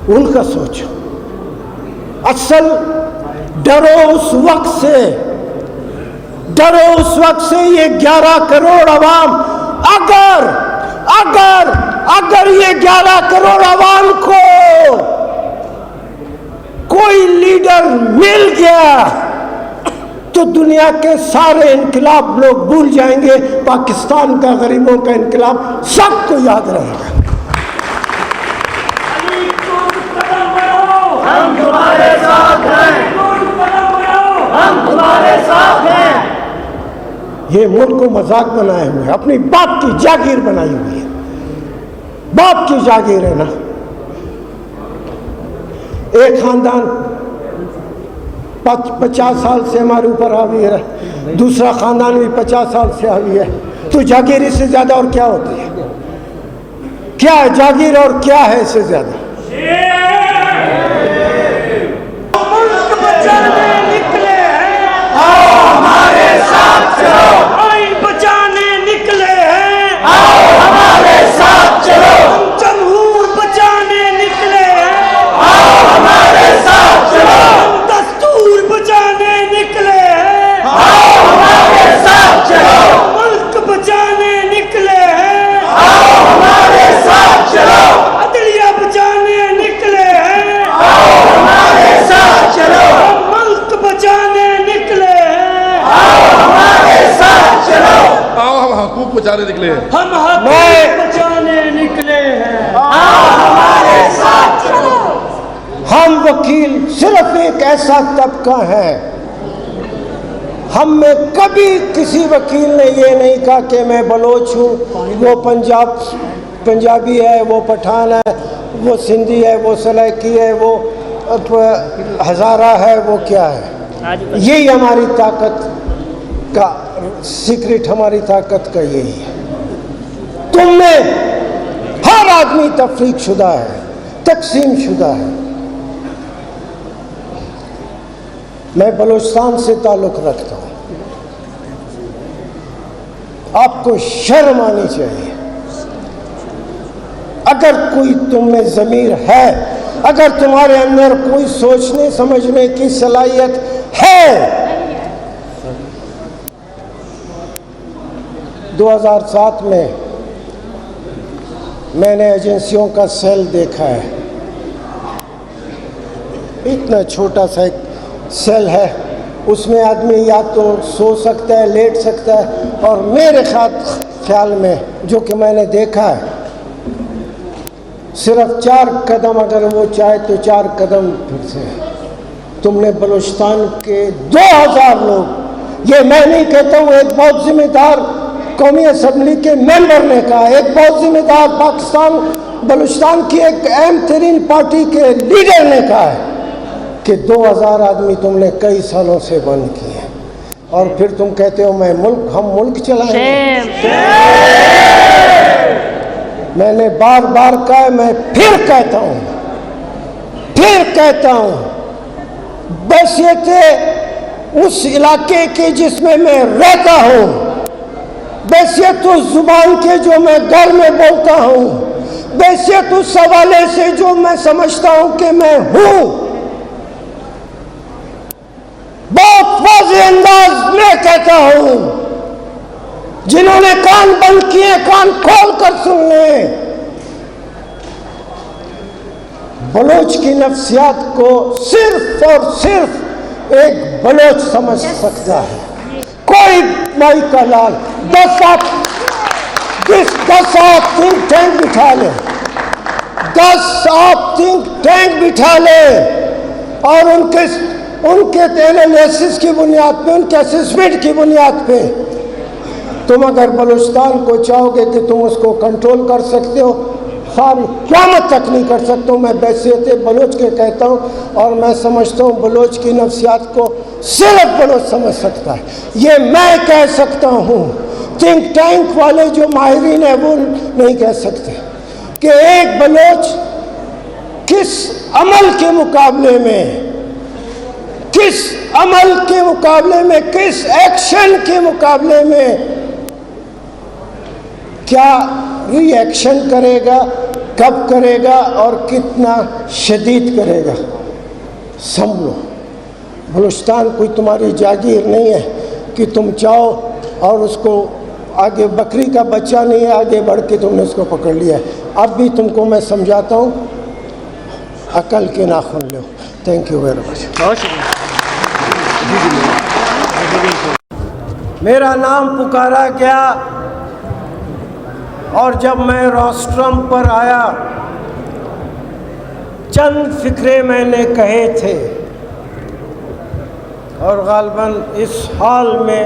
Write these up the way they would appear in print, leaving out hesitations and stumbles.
उनका सोचो। असल डरो उस वक्त से, डरो उस वक्त से ये 11 करोड़ अवाम, अगर अगर अगर ये 11 करोड़ अवाम को कोई लीडर मिल गया तो दुनिया के सारे इनकलाब लोग भूल जाएंगे। पाकिस्तान का गरीबों का इनकलाब सबको याद रहेगा। हम तुम्हारे साथ हैं, हम तुम्हारे साथ हैं। ये मुल्क को मजाक बनाए हुए, अपनी बाप की जागीर बनाई हुई है। बाप की जागीर है ना। एक खानदान 50 साल से हमारे ऊपर हावी है, दूसरा खानदान भी 50 साल से हावी है, तो जागीर इससे ज्यादा और क्या होती है? क्या है जागीर और क्या है इससे ज्यादा? मुल्क बचाने निकले हैं, आओ हमारे साथ चलो। आइन बचाने निकले हैं, आओ हमारे साथ चलो। हम जमहूर बचाने निकले हैं, आओ हमारे साथ चलो। हम दस्तूर बचाने निकले हैं, आओ हमारे साथ चलो। मुल्क बचाने निकले हैं, आओ हमारे साथ चलो। अदलिया बचाने निकले हैं, आओ हमारे साथ चलो। हम मुल्क बचाने निकले हैं, आओ हमारे साथ चलो। आओ हम हकूक बचाने निकले हैं, हम हक बचाने निकले हैं, आओ हमारे साथ चलो। हम वकील सिर्फ एक ऐसा तबका है, हम में कभी किसी वकील ने ये नहीं कहा कि मैं बलोच हूँ, वो पंजाबी है, वो पठान है, वो सिंधी है, वो सराइकी है, वो हज़ारा है, वो क्या है। यही हमारी ताकत का सीक्रेट, हमारी ताकत का यही है। तुम में हर आदमी तफरीक शुदा है, तकसीम शुदा है। मैं बलूचिस्तान से ताल्लुक़ रखता हूँ, आपको शर्म आनी चाहिए। अगर कोई तुम में ज़मीर है, अगर तुम्हारे अंदर कोई सोचने समझने की सलाहियत है। 2007 में मैंने एजेंसियों का सेल देखा है, इतना छोटा सा एक सेल है, उसमें आदमी या तो सो सकता है, लेट सकता है, और मेरे ख्याल में जो कि मैंने देखा है, सिर्फ 4 कदम अगर वो चाहे तो 4 कदम फिर से। तुमने बलूचिस्तान के 2000 लोग, ये मैं नहीं कहता हूँ, एक बहुत जिम्मेदार कौमी असम्बली के मेंबर ने कहा, एक बहुत जिम्मेदार पाकिस्तान बलूचिस्तान की एक अहम तरीन पार्टी के लीडर ने कहा है कि 2000 आदमी तुमने कई सालों से बंद किए, और फिर तुम कहते हो हम मुल्क चलाएंगे। मैंने बार बार कहा, मैं फिर कहता हूँ, बहसियत उस इलाके के जिसमें मैं रहता हूँ, बहसियत उस जुबान के जो मैं घर में बोलता हूँ, बहसियत उस हवाले से जो मैं समझता हूँ कि मैं हूँ, बहुत वाज़ेह अंदाज में कहता हूँ। जिन्होंने कान बंद किए, कान खोल कर सुन लें। बलोच की नफ्सियात को सिर्फ और सिर्फ एक बलोच समझ सकता है, कोई माई का लाल। 10 आप थिंक टैंक बिठा ले, 10 आप थिंक टैंक बिठा ले, और उनके एनालिसिस की बुनियाद पे, उनके असेसमेंट की बुनियाद पे तुम अगर बलूचिस्तान को चाहोगे कि तुम उसको कंट्रोल कर सकते हो, सारी क़यामत तक नहीं कर सकते हो। मैं बहसियत बलोच के कहता हूँ, और मैं समझता हूँ बलोच की नफ्सियात को सिर्फ बलोच समझ सकता है। ये मैं कह सकता हूँ, थिंक टैंक वाले जो माहिरीन हैं वो नहीं कह सकते कि एक बलोच किस अमल के मुकाबले में, किस एक्शन के मुकाबले में क्या रिएक्शन करेगा, कब करेगा और कितना शदीद करेगा संभलो। बलूचिस्तान कोई तुम्हारी जागीर नहीं है कि तुम चाहो और उसको आगे, बकरी का बच्चा नहीं है आगे बढ़ के तुमने उसको पकड़ लिया। अब भी तुमको मैं समझाता हूँ, अकल के नाखून लो। Thank you very much. मेरा नाम पुकारा गया और जब मैं रोस्ट्रम पर आया चंद फिक्रे मैंने कहे थे और गालिबन इस हाल में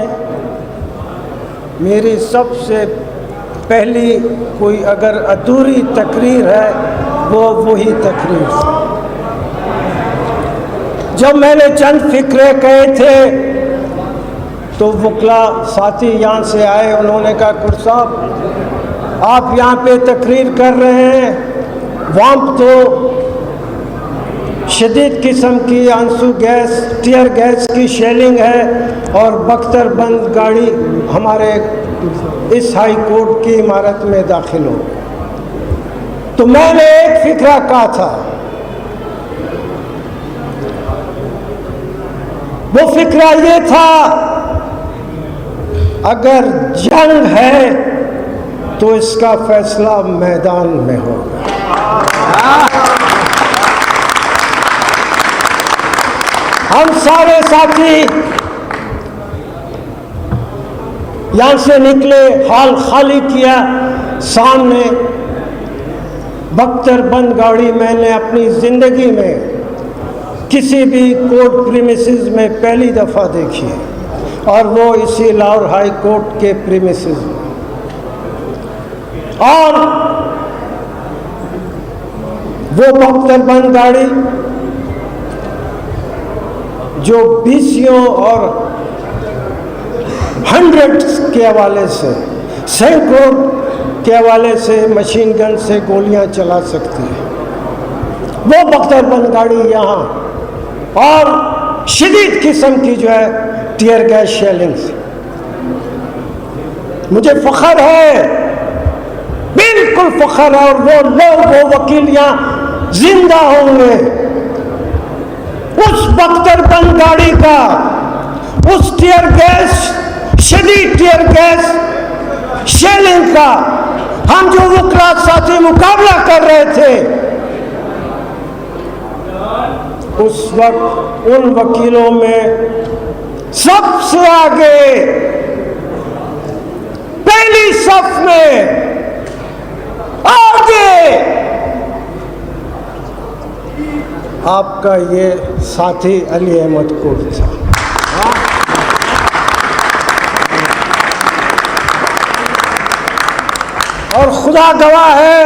मेरी सबसे पहली कोई अगर अधूरी तकरीर है वो वही तकरीर थी। जब मैंने चंद फिक्रे कहे थे तो वकला साथी यहाँ से आए, उन्होंने कहा कुर साहब आप यहाँ पे तकरीर कर रहे हैं, वहाँ तो शदीद किस्म की आंसू गैस, टीयर गैस की शेलिंग है और बख्तरबंद गाड़ी हमारे इस हाई कोर्ट की इमारत में दाखिल हो। तो मैंने एक फिक्रा कहा था, वो फिक्रा ये था अगर जंग है तो इसका फैसला मैदान में होगा। हम सारे साथी यहां से निकले, हॉल खाली किया, सामने बख्तरबंद गाड़ी मैंने अपनी जिंदगी में किसी भी कोर्ट प्रीमिसेस में पहली दफा देखी है और वो इसी लाहौर हाई कोर्ट के प्रीमिसेस में। और वो बख्तरबंद गाड़ी जो बीसियों और हंड्रेड्स के हवाले से, सैकड़ों के हवाले से मशीन गन से गोलियां चला सकती है, वो बख्तरबंद गाड़ी यहाँ और शदीद किस्म की जो है टीयर गैस शेलिंग से। मुझे फख्र है, बिल्कुल फख्र है, और वो लोग, वो वकील यहाँ जिंदा होंगे उस बख्तरबंद गाड़ी का, उस टीयर गैस, शदीद टीयर गैस शेलिंग का हम जो वकला साथी मुकाबला कर रहे थे उस वक्त उन वकीलों में सबसे आगे पहली सफ में आगे आपका ये साथी अली अहमद कुर्द था। और खुदा गवाह है